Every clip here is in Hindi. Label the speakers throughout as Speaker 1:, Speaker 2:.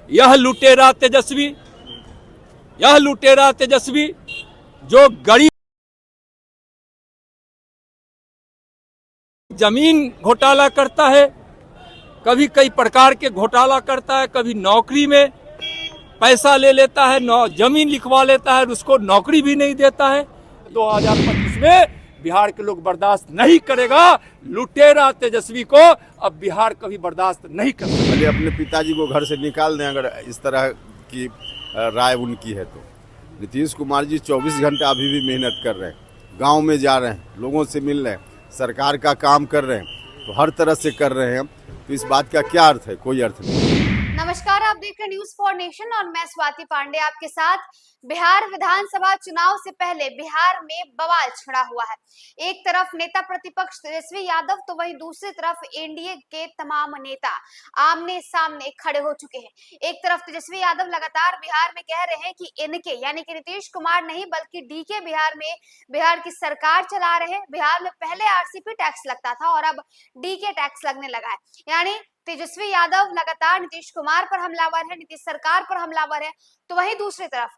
Speaker 1: यह लुटेरा तेजस्वी जो गरीब जमीन घोटाला करता है, कभी कई प्रकार के घोटाला करता है, कभी नौकरी में पैसा ले लेता है, जमीन लिखवा लेता है, उसको नौकरी भी नहीं देता है। 2025 में बिहार के लोग बर्दाश्त नहीं करेगा लुटेरा तेजस्वी को। अब बिहार कभी बर्दाश्त नहीं करेगा।
Speaker 2: पहले अपने पिताजी को घर से निकाल दें अगर इस तरह की राय उनकी है तो। नीतीश कुमार जी 24 घंटा अभी भी मेहनत कर रहे हैं, गांव में जा रहे हैं, लोगों से मिल रहे हैं, सरकार का काम कर रहे हैं, तो हर तरह से कर रहे हैं। तो इस बात का क्या अर्थ है? कोई अर्थ नहीं।
Speaker 3: नमस्कार, आप देख रहे हैं न्यूज़ फॉर नेशन और मैं स्वाति पांडे आपके साथ। बिहार विधानसभा चुनाव से पहले बिहार में बवाल छिड़ा हुआ है। एक तरफ नेता प्रतिपक्ष तेजस्वी यादव तो वहीं दूसरी तरफ एनडीए के तमाम नेता आमने सामने खड़े हो चुके हैं। एक तरफ तेजस्वी यादव लगातार बिहार में कह रहे हैं कि इनके यानी कि नीतीश कुमार नहीं बल्कि डीके बिहार की सरकार चला रहे हैं। बिहार में पहले आरसीपी टैक्स लगता था और अब डीके टैक्स लगने लगा है। यानी तेजस्वी यादव लगातार नीतीश कुमार पर हमलावर है, नीतीश सरकार पर हमलावर है। तो वहीं दूसरी तरफ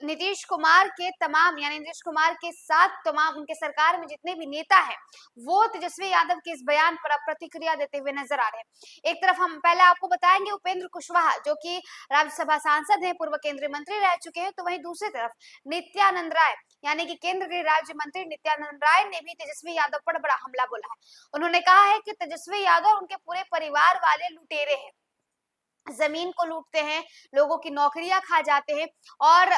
Speaker 3: नीतीश कुमार के साथ तमाम उनके सरकार में जितने भी नेता हैं वो तेजस्वी यादव के इस बयान पर प्रतिक्रिया देते हुए नजर आ रहे हैं। एक तरफ हम पहले आपको बताएंगे उपेंद्र कुशवाहा जो कि राज्यसभा सांसद हैं, पूर्व केंद्रीय मंत्री रह चुके हैं। तो वहीं दूसरी तरफ नित्यानंद राय यानी कि केंद्र के राज्य मंत्री नित्यानंद राय ने भी तेजस्वी यादव पर बड़ा हमला बोला है। उन्होंने कहा है कि तेजस्वी यादव उनके पूरे परिवार वाले लुटेरे हैं, जमीन को लूटते हैं, लोगों की नौकरियां खा जाते हैं और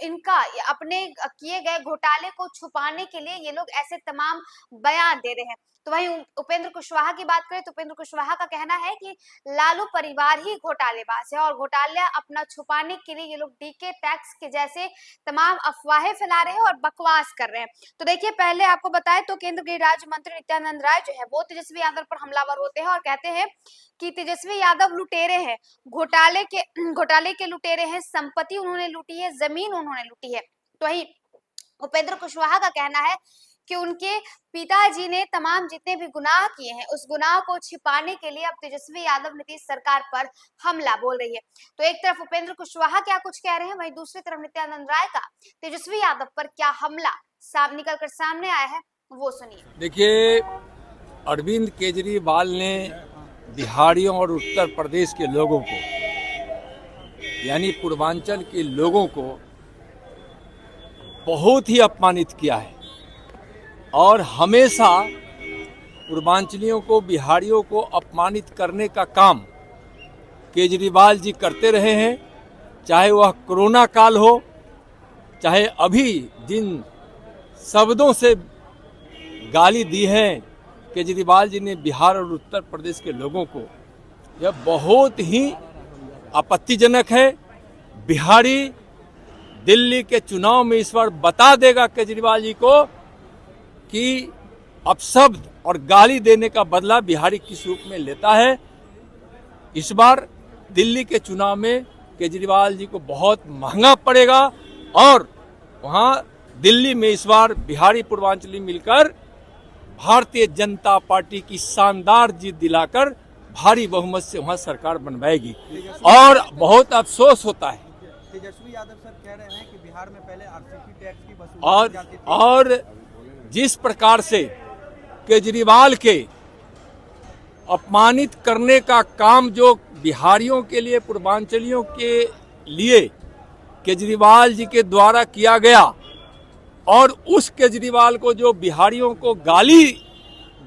Speaker 3: इनका अपने किए गए घोटाले को छुपाने के लिए ये लोग ऐसे तमाम बयान दे रहे हैं। तो वहीं उपेंद्र कुशवाहा की बात करें तो उपेंद्र कुशवाहा का कहना है कि लालू परिवार ही घोटालेबाज है और घोटाला अपना छुपाने के लिए ये लोग डीके टैक्स के जैसे तमाम अफवाहें फैला रहे हैं और बकवास कर रहे हैं। तो देखिए, पहले आपको बताएं तो केंद्र के राज्य मंत्री नित्यानंद राय जो है वो तेजस्वी यादव पर हमलावर होते हैं और कहते हैं कि तेजस्वी यादव लुटेरे हैं, घोटाले के लुटेरे हैं, संपत्ति उन्होंने लूटी है, जमीन उन्होंने लूटी है। तो वही उपेंद्र कुशवाहा का कहना है कि उनके पिताजी ने तमाम जितने भी गुनाह किए हैं उस गुनाह को छिपाने के लिए अब तेजस्वी यादव नीतीश सरकार पर हमला बोल रही है। तो एक तरफ उपेंद्र कुशवाहा क्या कुछ कह रहे हैं, वहीं दूसरी तरफ नित्यानंद राय का तेजस्वी यादव पर क्या हमला निकलकर सामने आया है वो सुनिए।
Speaker 1: देखिए, अरविंद केजरीवाल ने बिहारियों और उत्तर प्रदेश के लोगों को यानी पूर्वांचल के लोगों को बहुत ही अपमानित किया है और हमेशा पूर्वांचलियों को, बिहारियों को अपमानित करने का काम केजरीवाल जी करते रहे हैं। चाहे वह कोरोना काल हो, चाहे अभी जिन शब्दों से गाली दी है केजरीवाल जी ने बिहार और उत्तर प्रदेश के लोगों को, यह बहुत ही आपत्तिजनक है। बिहारी दिल्ली के चुनाव में इस बार बता देगा केजरीवाल जी को कि अपशब्द और गाली देने का बदला बिहारी किस रूप में लेता है। इस बार दिल्ली के चुनाव में केजरीवाल जी को बहुत महंगा पड़ेगा और वहां दिल्ली में इस बार बिहारी पूर्वांचली मिलकर भारतीय जनता पार्टी की शानदार जीत दिलाकर भारी बहुमत से वहां सरकार बनवाएगी। और बहुत अफसोस होता है
Speaker 4: तेजस्वी यादव सर कह रहे हैं कि बिहार में पहले आरसीपी टैक्स की वसूली
Speaker 1: और जिस प्रकार से केजरीवाल के अपमानित करने का काम जो बिहारियों के लिए, पूर्वांचलियों के लिए केजरीवाल जी के द्वारा किया गया और उस केजरीवाल को जो बिहारियों को गाली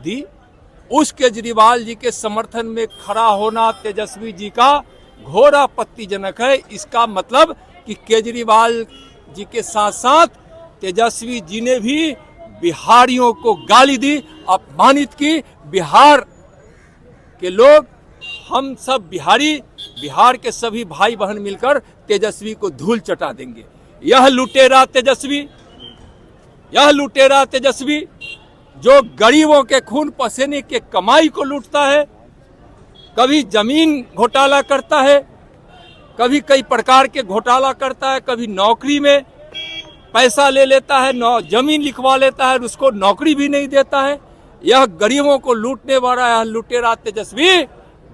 Speaker 1: दी, उस केजरीवाल जी के समर्थन में खड़ा होना तेजस्वी जी का घोर आपत्तिजनक है। इसका मतलब कि केजरीवाल जी के साथ साथ तेजस्वी जी ने भी बिहारियों को गाली दी, अपमानित की। बिहार के लोग, हम सब बिहार के सभी भाई बहन मिलकर तेजस्वी को धूल चटा देंगे। यह लुटेरा तेजस्वी जो गरीबों के खून पसीने के कमाई को लूटता है, कभी जमीन घोटाला करता है, कभी कई प्रकार के घोटाला करता है, कभी नौकरी में पैसा ले लेता है, जमीन लिखवा लेता है, उसको नौकरी भी नहीं देता है। यह गरीबों को लूटने वाला यह लुटेरा तेजस्वी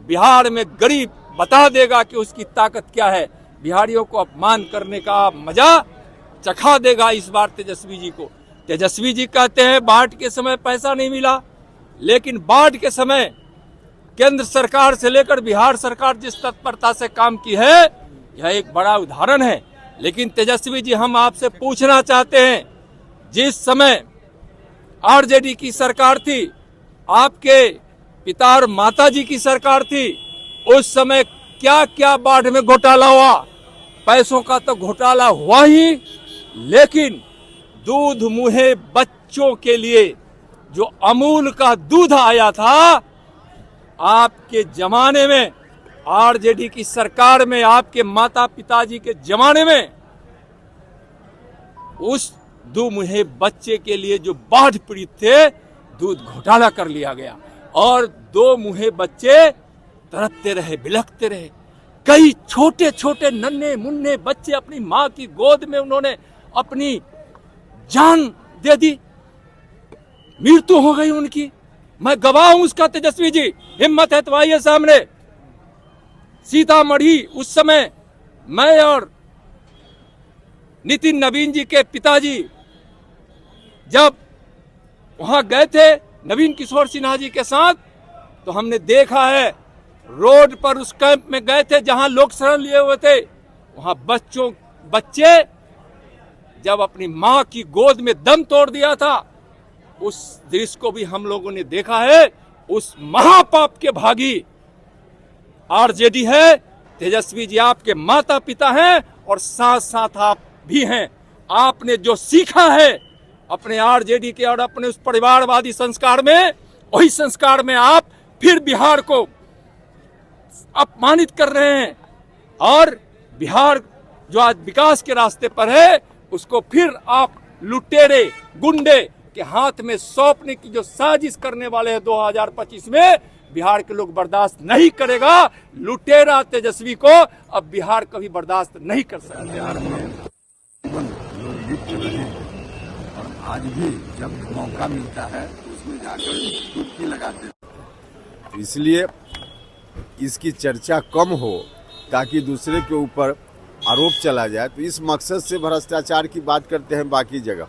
Speaker 1: बिहार में गरीब बता देगा कि उसकी ताकत क्या है। बिहारियों को अपमान करने का मजा चखा देगा इस बार तेजस्वी जी को। तेजस्वी जी कहते हैं बाढ़ के समय पैसा नहीं मिला, लेकिन बाढ़ के समय केंद्र सरकार से लेकर बिहार सरकार जिस तत्परता से काम की है, यह एक बड़ा उदाहरण है। लेकिन तेजस्वी जी, हम आपसे पूछना चाहते हैं, जिस समय आरजेडी की सरकार थी, आपके पिता और माता जी की सरकार थी, उस समय क्या क्या बाढ़ में घोटाला हुआ। पैसों का तो घोटाला हुआ ही, लेकिन दूध मुहे बच्चों के लिए जो अमूल का दूध आया था, आपके जमाने में, आरजेडी की सरकार में, आपके माता पिताजी के जमाने में, उस दो मुहे बच्चे के लिए जो बाढ़ पीड़ित थे, दूध घोटाला कर लिया गया और दो मुहे बच्चे तड़पते रहे, बिलखते रहे। कई छोटे छोटे नन्हे मुन्ने बच्चे अपनी मां की गोद में उन्होंने अपनी जान दे दी, मृत्यु हो गई उनकी। मैं गवाह हूं उसका। तेजस्वी जी, हिम्मत है तो आइए सामने। सीतामढ़ी, उस समय मैं और नितिन नवीन जी के पिताजी जब वहां गए थे नवीन किशोर सिन्हा जी के साथ, तो हमने देखा है रोड पर उस कैंप में गए थे जहां लोग शरण लिए हुए थे, वहां बच्चे जब अपनी मां की गोद में दम तोड़ दिया था, उस दृश्य को भी हम लोगों ने देखा है। उस महापाप के भागी आरजेडी है। तेजस्वी जी आपके माता पिता हैं और साथ साथ आप भी हैं। आपने जो सीखा है अपने आरजेडी के और अपने उस परिवारवादी संस्कार में, वही संस्कार में आप फिर बिहार को अपमानित कर रहे हैं और बिहार जो आज विकास के रास्ते पर है, उसको फिर आप लुटेरे गुंडे के हाथ में सौंपने की जो साजिश करने वाले हैं 2025 में, बिहार के लोग बर्दाश्त नहीं करेगा। लुटेरा तेजस्वी को अब बिहार कभी बर्दाश्त नहीं कर सकते।
Speaker 5: और आज भी जब मौका मिलता है उसमें जाकर डुबकी लगाते।
Speaker 2: इसलिए इसकी चर्चा कम हो ताकि दूसरे के ऊपर आरोप चला जाए, तो इस मकसद से भ्रष्टाचार की बात करते हैं बाकी जगह,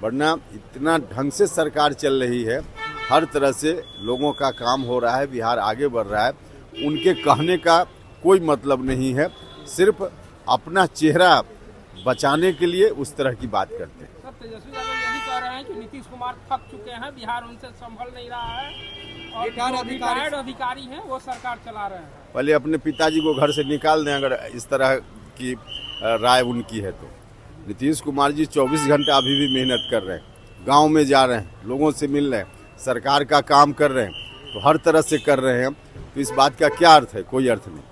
Speaker 2: वरना इतना ढंग से सरकार चल रही है, हर तरह से लोगों का काम हो रहा है, बिहार आगे बढ़ रहा है। उनके कहने का कोई मतलब नहीं है, सिर्फ अपना चेहरा बचाने के लिए उस तरह की बात करते हैं।
Speaker 6: सर, तेजस्वी यादव ये भी कह रहे हैं कि नीतीश कुमार थक चुके हैं, बिहार उनसे संभल नहीं रहा है और रिटायर्ड अधिकारी हैं वो सरकार चला रहे हैं।
Speaker 2: पहले अपने पिताजी को घर से निकाल दें अगर इस तरह की राय उनकी है तो। नीतीश कुमार जी 24 घंटा अभी भी मेहनत कर रहे हैं, गांव में जा रहे हैं, लोगों से मिल रहे हैं, सरकार का काम कर रहे हैं, तो हर तरह से कर रहे हैं, तो इस बात का क्या अर्थ है? कोई अर्थ नहीं।